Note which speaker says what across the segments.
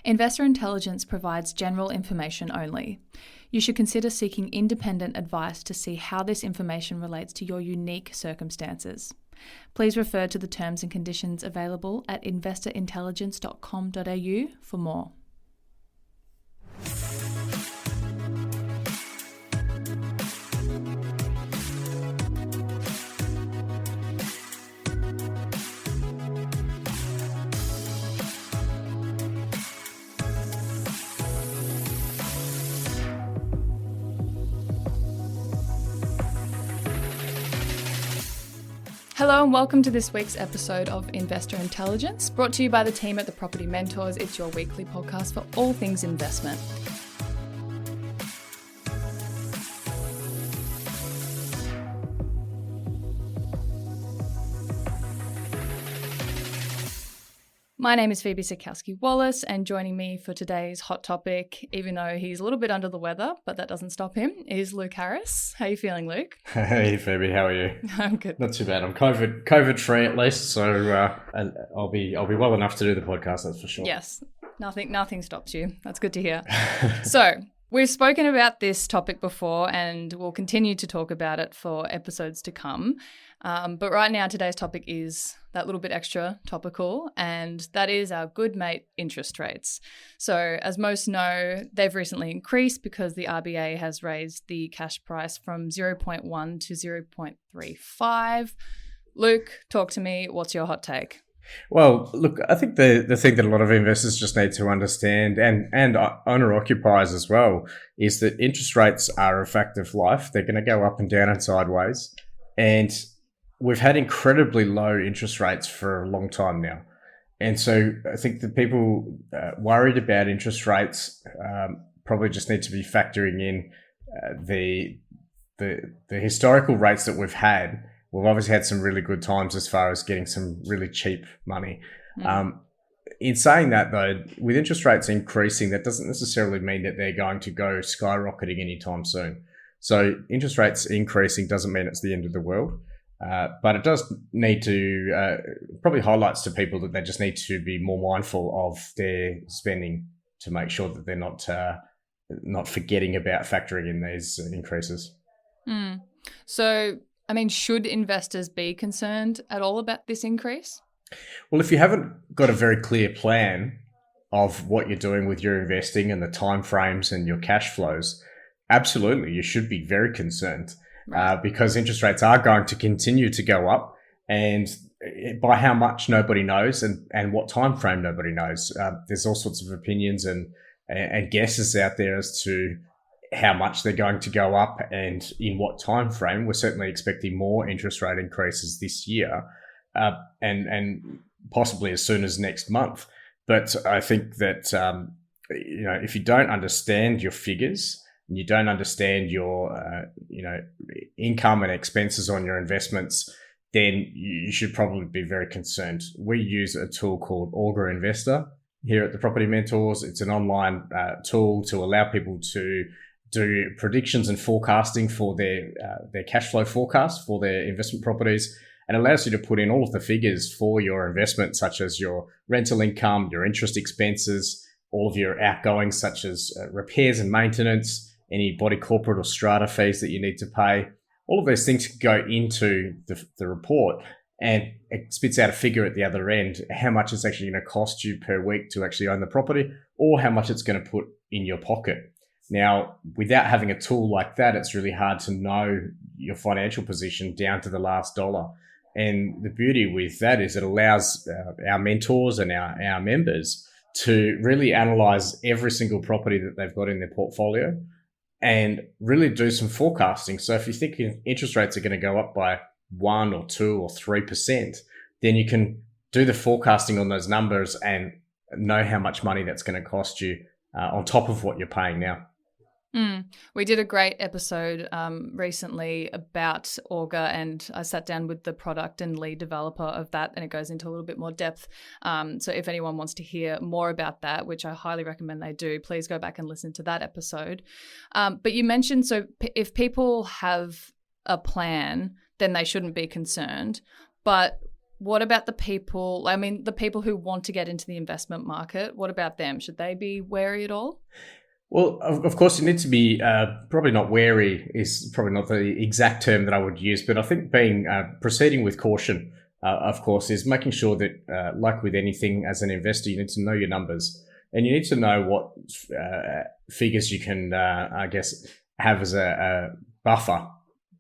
Speaker 1: Investor Intelligence provides general information only. You should consider seeking independent advice to see how this information relates to your unique circumstances. Please refer to the terms and conditions available at investorintelligence.com.au for more. Hello and welcome to this week's episode of Investor Intelligence, brought to you by the team at the Property Mentors. It's your weekly podcast for all things investment. My name is Phoebe Sikowski-Wallace, and joining me for today's hot topic, even though he's a little bit under the weather, but that doesn't stop him, is Luke Harris. How are you feeling, Luke?
Speaker 2: Hey Phoebe, how are you?
Speaker 1: I'm good.
Speaker 2: Not too bad. I'm COVID free at least, so I'll be well enough to do the podcast. That's for sure.
Speaker 1: Yes, nothing stops you. That's good to hear. So we've spoken about this topic before, and we'll continue to talk about it for episodes to come. But right now, today's topic is that little bit extra topical, and that is our good mate interest rates. So as most know, they've recently increased because the RBA has raised the cash price from 0.1 to 0.35. Luke, talk to me. What's your hot take?
Speaker 2: Well, look, I think the thing that a lot of investors just need to understand, and owner-occupiers as well, is that interest rates are a fact of life. They're going to go up and down and sideways. And we've had incredibly low interest rates for a long time now. And so I think the people worried about interest rates probably just need to be factoring in the historical rates that we've had. We've obviously had some really good times as far as getting some really cheap money. In saying that, though, with interest rates increasing, that doesn't necessarily mean that they're going to go skyrocketing anytime soon. So interest rates increasing doesn't mean it's the end of the world. But it does need to probably highlights to people that they just need to be more mindful of their spending to make sure that they're not forgetting about factoring in these increases.
Speaker 1: So, I mean, should investors be concerned at all about this increase?
Speaker 2: Well, if you haven't got a very clear plan of what you're doing with your investing and the timeframes and your cash flows, absolutely, you should be very concerned. Because interest rates are going to continue to go up, and by how much nobody knows, and what time frame nobody knows. There's all sorts of opinions and guesses out there as to how much they're going to go up and in what time frame. We're certainly expecting more interest rate increases this year, and possibly as soon as next month. But I think that if you don't understand your figures, and you don't understand your income and expenses on your investments, then you should probably be very concerned. We use a tool called Augur Investor here at the Property Mentors. It's an online tool to allow people to do predictions and forecasting for their cash flow forecast for their investment properties, and allows you to put in all of the figures for your investment, such as your rental income, your interest expenses, all of your outgoings, such as repairs and maintenance, any body corporate or strata fees that you need to pay. All of those things go into the report, and it spits out a figure at the other end, how much it's actually going to cost you per week to actually own the property, or how much it's going to put in your pocket. Now, without having a tool like that, it's really hard to know your financial position down to the last dollar. And the beauty with that is it allows our mentors and our members to really analyze every single property that they've got in their portfolio and really do some forecasting. So if you think interest rates are going to go up by 1 or 2 or 3%, then you can do the forecasting on those numbers and know how much money that's going to cost you on top of what you're paying now.
Speaker 1: We did a great episode recently about Augur, and I sat down with the product and lead developer of that, and it goes into a little bit more depth. So if anyone wants to hear more about that, which I highly recommend they do, please go back and listen to that episode. But you mentioned, so if people have a plan, then they shouldn't be concerned. But What about the people, the people who want to get into the investment market, what about them? Should they be wary at all?
Speaker 2: Well, of course, you need to be probably not wary is probably not the exact term that I would use, but I think being proceeding with caution, of course, is making sure that, like with anything as an investor, you need to know your numbers and you need to know what figures you can, have as a buffer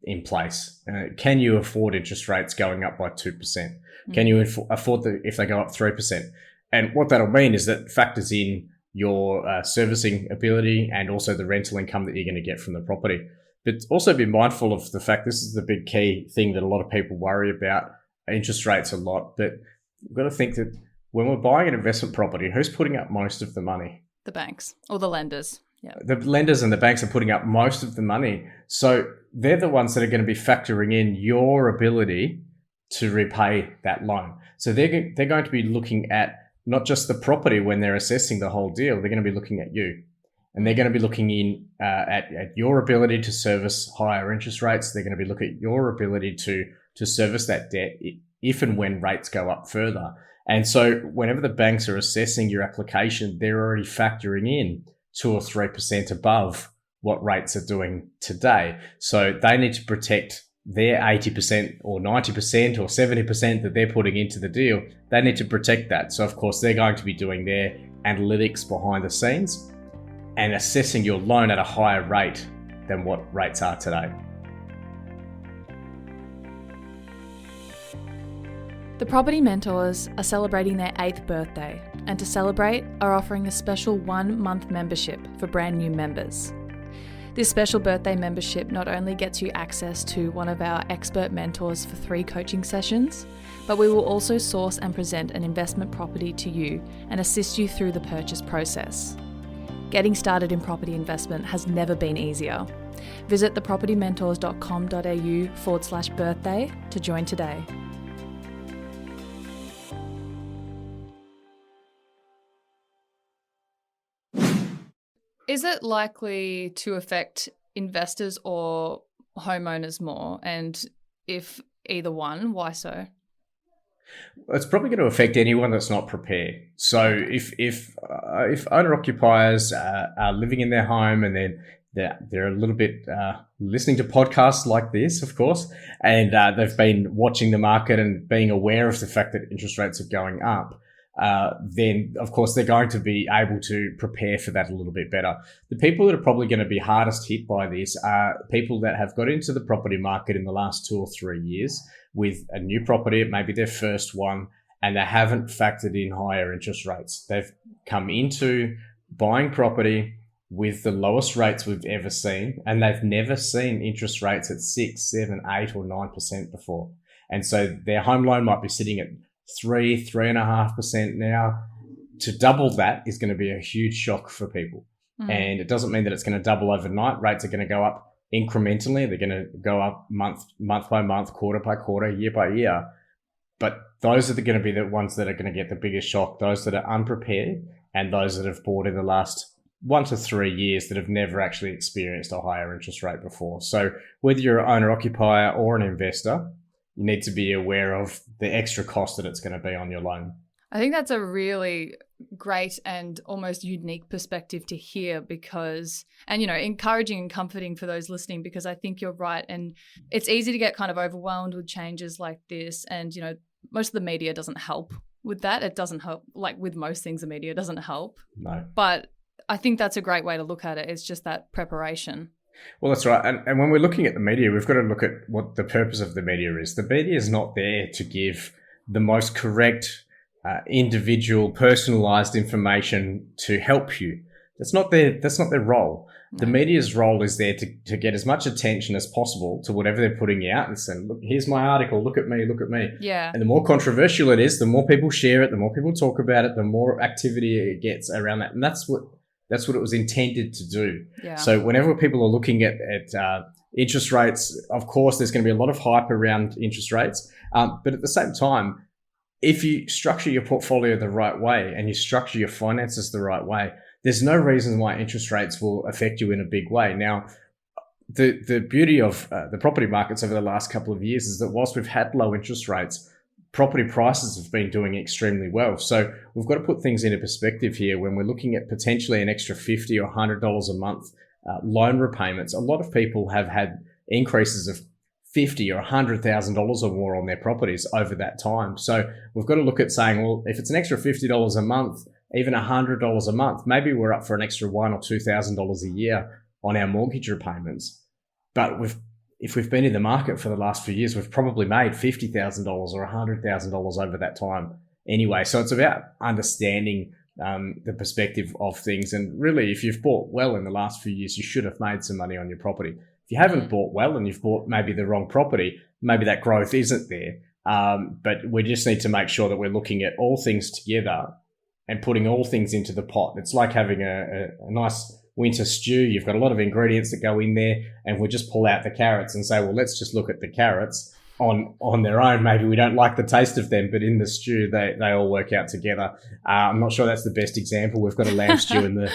Speaker 2: in place. Can you afford interest rates going up by 2%? Can you afford if they go up 3%? And what that'll mean is that factors in your servicing ability and also the rental income that you're going to get from the property. But also be mindful of the fact this is the big key thing that a lot of people worry about, interest rates a lot. But we've got to think that when we're buying an investment property, who's putting up most of the money?
Speaker 1: The banks or the lenders. Yeah.
Speaker 2: The lenders and the banks are putting up most of the money. So they're the ones that are going to be factoring in your ability to repay that loan. So they're going to be looking at not just the property when they're assessing the whole deal, they're going to be looking at you. And they're going to be looking in at your ability to service higher interest rates. They're going to be looking at your ability to service that debt if and when rates go up further. And so whenever the banks are assessing your application, they're already factoring in 2 or 3% above what rates are doing today. So they need to protect their 80% or 90% or 70% that they're putting into the deal. They need to protect that. So of course they're going to be doing their analytics behind the scenes and assessing your loan at a higher rate than what rates are today.
Speaker 1: The Property Mentors are celebrating their 8th birthday, and to celebrate are offering a special 1-month membership for brand new members. This special birthday membership not only gets you access to one of our expert mentors for 3 coaching sessions, but we will also source and present an investment property to you and assist you through the purchase process. Getting started in property investment has never been easier. Visit thepropertymentors.com.au/birthday to join today. Is it likely to affect investors or homeowners more? And if either one, why so?
Speaker 2: It's probably going to affect anyone that's not prepared. So if owner occupiers are living in their home and they're a little bit listening to podcasts like this, of course, and they've been watching the market and being aware of the fact that interest rates are going up, then of course they're going to be able to prepare for that a little bit better. The people that are probably going to be hardest hit by this are people that have got into the property market in the last 2 or 3 years with a new property, it may be their first one, and they haven't factored in higher interest rates. They've come into buying property with the lowest rates we've ever seen, and they've never seen interest rates at 6, 7, 8 or 9% before. And so their home loan might be sitting at 3.5% now. To double that is going to be a huge shock for people. And it doesn't mean that it's going to double overnight. Rates are going to go up incrementally. They're going to go up month by month, quarter by quarter, year by year. But those are going to be the ones that are going to get the biggest shock, those that are unprepared and those that have bought in the last 1 to 3 years that have never actually experienced a higher interest rate before. So whether you're an owner-occupier or an investor, you need to be aware of the extra cost that it's going to be on your loan.
Speaker 1: I think that's a really great and almost unique perspective to hear because, and, you know, encouraging and comforting for those listening, because I think you're right. And it's easy to get kind of overwhelmed with changes like this. And, you know, most of the media doesn't help with that. It doesn't help. Like with most things, the media doesn't help.
Speaker 2: No.
Speaker 1: But I think that's a great way to look at it. It's just that preparation.
Speaker 2: Well, that's right. And when we're looking at the media, we've got to look at what the purpose of the media is. The media is not there to give the most correct, individual, personalized information to help you. That's not their role. No. The media's role is there to get as much attention as possible to whatever they're putting out and saying, look, here's my article, look at me.
Speaker 1: Yeah.
Speaker 2: And the more controversial it is, the more people share it, the more people talk about it, the more activity it gets around that. And that's what it was intended to do.
Speaker 1: Yeah.
Speaker 2: So whenever people are looking at interest rates, of course, there's going to be a lot of hype around interest rates. But at the same time, if you structure your portfolio the right way and you structure your finances the right way, there's no reason why interest rates will affect you in a big way. Now, the beauty of the property markets over the last couple of years is that whilst we've had low interest rates, property prices have been doing extremely well. So we've got to put things into perspective here when we're looking at potentially an extra $50 or $100 a month loan repayments. A lot of people have had increases of $50,000 or $100,000 or more on their properties over that time. So we've got to look at saying, well, if it's an extra $50 a month, even $100 a month, maybe we're up for an extra $1,000 or $2,000 a year on our mortgage repayments. But if we've been in the market for the last few years, we've probably made $50,000 or $100,000 over that time anyway. So it's about understanding the perspective of things. And really, if you've bought well in the last few years, you should have made some money on your property. If you haven't bought well and you've bought maybe the wrong property, maybe that growth isn't there. But we just need to make sure that we're looking at all things together and putting all things into the pot. It's like having a nice winter stew. You've got a lot of ingredients that go in there, and we just pull out the carrots and say, well, let's just look at the carrots on their own. Maybe we don't like the taste of them, but in the stew, they all work out together. I'm not sure that's the best example. We've got a lamb stew in the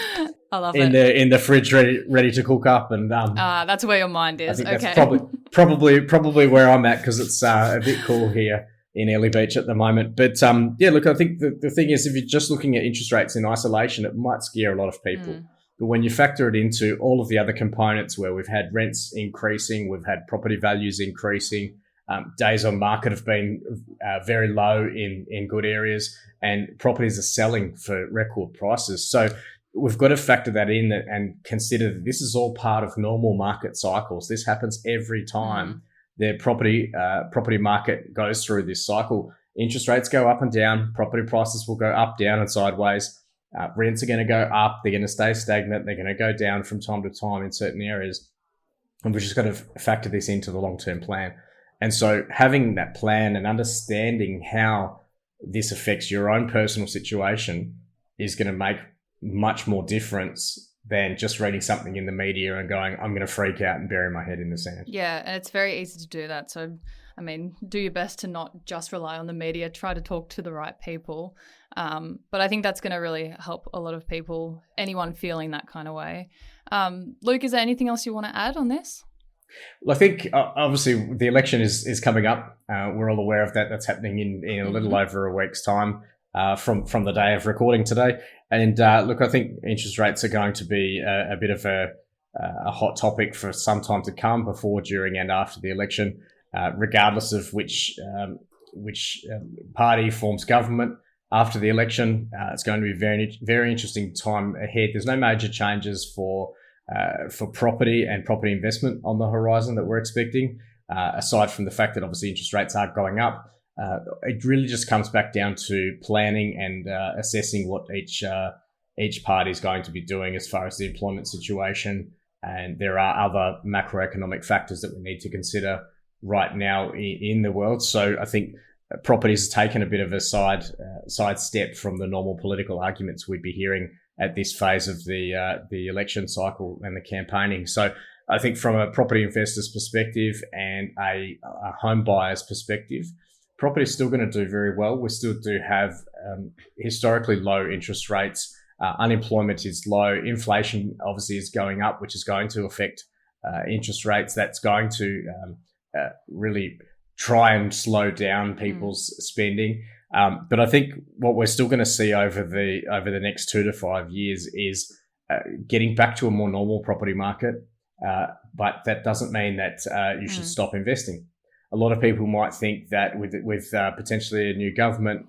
Speaker 2: in the fridge ready to cook up, and
Speaker 1: that's where your mind is.
Speaker 2: I think that's probably where I'm at, because it's a bit cool here in Airlie Beach at the moment. But yeah, look, I think the thing is, if you're just looking at interest rates in isolation, it might scare a lot of people. But when you factor it into all of the other components, where we've had rents increasing, we've had property values increasing, days on market have been very low in good areas, and properties are selling for record prices. So we've got to factor that in and consider that this is all part of normal market cycles. This happens every time the property market goes through this cycle. Interest rates go up and down, property prices will go up, down and sideways. Rents are going to go up, they're going to stay stagnant, they're going to go down from time to time in certain areas. And we've just got to factor this into the long-term plan. And so having that plan and understanding how this affects your own personal situation is going to make much more difference than just reading something in the media and going, I'm going to freak out and bury my head in the sand.
Speaker 1: Yeah, and it's very easy to do that. So, I mean, do your best to not just rely on the media. Try to talk to the right people. But I think that's going to really help a lot of people, anyone feeling that kind of way. Luke, is there anything else you want to add on this?
Speaker 2: Well, I think obviously the election is coming up. We're all aware of that. That's happening in a little over a week's time from the day of recording today. And look, I think interest rates are going to be a bit of a hot topic for some time to come, before, during, and after the election, regardless of which party forms government after the election. It's going to be a very, very interesting time ahead. There's no major changes for property and property investment on the horizon that we're expecting, aside from the fact that obviously interest rates are going up. It really just comes back down to planning and assessing what each party is going to be doing as far as the employment situation. And there are other macroeconomic factors that we need to consider right now in the world. So I think property has taken a bit of a side step from the normal political arguments we'd be hearing at this phase of the election cycle and the campaigning. So I think from a property investor's perspective and a home buyer's perspective, property is still going to do very well. We still do have historically low interest rates. Unemployment is low. Inflation obviously is going up, which is going to affect interest rates. That's going to really try and slow down people's spending. But I think what we're still going to see over the next 2 to 5 years is getting back to a more normal property market. But that doesn't mean that you should stop investing. A lot of people might think that with potentially a new government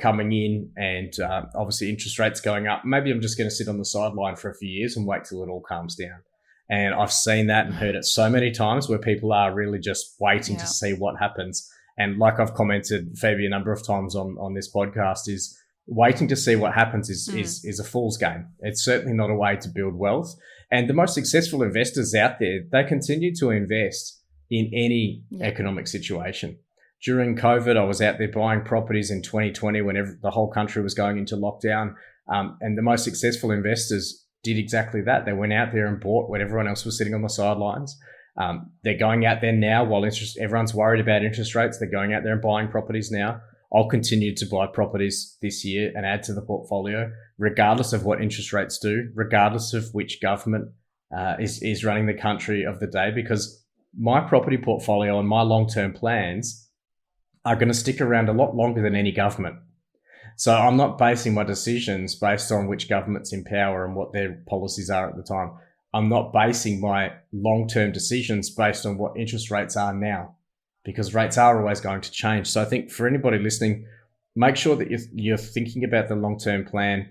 Speaker 2: coming in and obviously interest rates going up, maybe I'm just going to sit on the sideline for a few years and wait till it all calms down. And I've seen that and heard it so many times, where people are really just waiting to see what happens. And like I've commented, Phoebe, a number of times on this podcast, is waiting to see what happens is a fool's game. It's certainly not a way to build wealth. And the most successful investors out there, they continue to invest in any economic situation. During COVID, I was out there buying properties in 2020 when the whole country was going into lockdown. And the most successful investors did exactly that. They went out there and bought when everyone else was sitting on the sidelines. They're going out there now while everyone's worried about interest rates. They're going out there and buying properties now. I'll continue to buy properties this year and add to the portfolio, regardless of what interest rates do, regardless of which government is running the country of the day, because my property portfolio and my long-term plans are going to stick around a lot longer than any government. So I'm not basing my decisions based on which government's in power and what their policies are at the time. I'm not basing my long-term decisions based on what interest rates are now, because rates are always going to change. So I think for anybody listening, make sure that you're thinking about the long-term plan.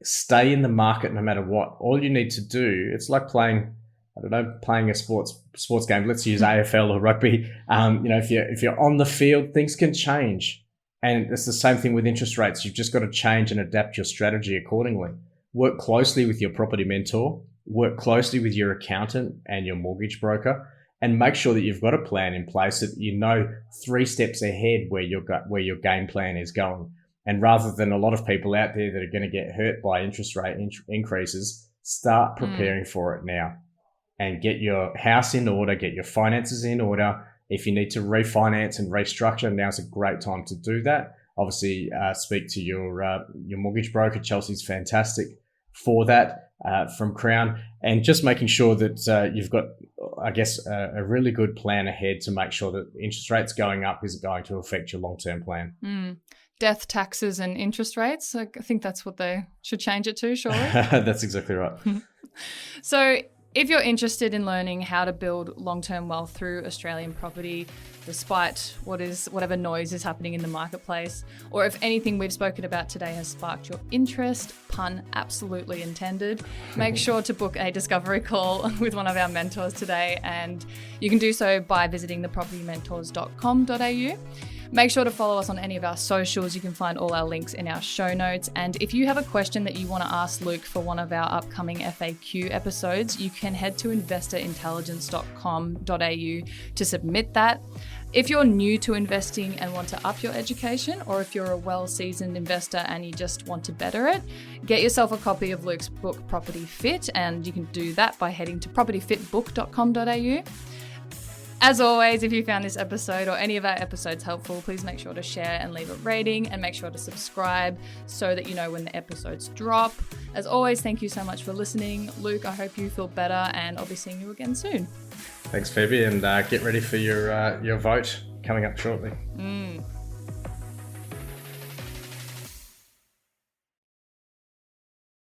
Speaker 2: Stay in the market no matter what. All you need to do, it's like playing a sports game. Let's use AFL or rugby. If you're on the field, things can change. And it's the same thing with interest rates. You've just got to change and adapt your strategy accordingly. Work closely with your property mentor, work closely with your accountant and your mortgage broker, and make sure that you've got a plan in place that you know 3 steps ahead where your game plan is going. And rather than a lot of people out there that are going to get hurt by interest rate increases, start preparing for it now and get your house in order, get your finances in order. If you need to refinance and restructure, now's a great time to do that. Obviously, speak to your mortgage broker. Chelsea's fantastic for that from Crown, and just making sure that you've got, I guess, a really good plan ahead to make sure that interest rates going up isn't going to affect your long-term plan.
Speaker 1: Death, taxes and interest rates. I think that's what they should change it to, surely.
Speaker 2: That's exactly right.
Speaker 1: So if you're interested in learning how to build long-term wealth through Australian property, despite whatever noise is happening in the marketplace, or if anything we've spoken about today has sparked your interest, pun absolutely intended, make sure to book a discovery call with one of our mentors today, and you can do so by visiting thepropertymentors.com.au. Make sure to follow us on any of our socials. You can find all our links in our show notes. And if you have a question that you want to ask Luke for one of our upcoming FAQ episodes, you can head to investorintelligence.com.au to submit that. If you're new to investing and want to up your education, or if you're a well-seasoned investor and you just want to better it, get yourself a copy of Luke's book, Property Fit, and you can do that by heading to propertyfitbook.com.au. As always, if you found this episode or any of our episodes helpful, please make sure to share and leave a rating, and make sure to subscribe so that you know when the episodes drop. As always, thank you so much for listening. Luke, I hope you feel better, and I'll be seeing you again soon.
Speaker 2: Thanks, Phoebe, and get ready for your vote coming up shortly.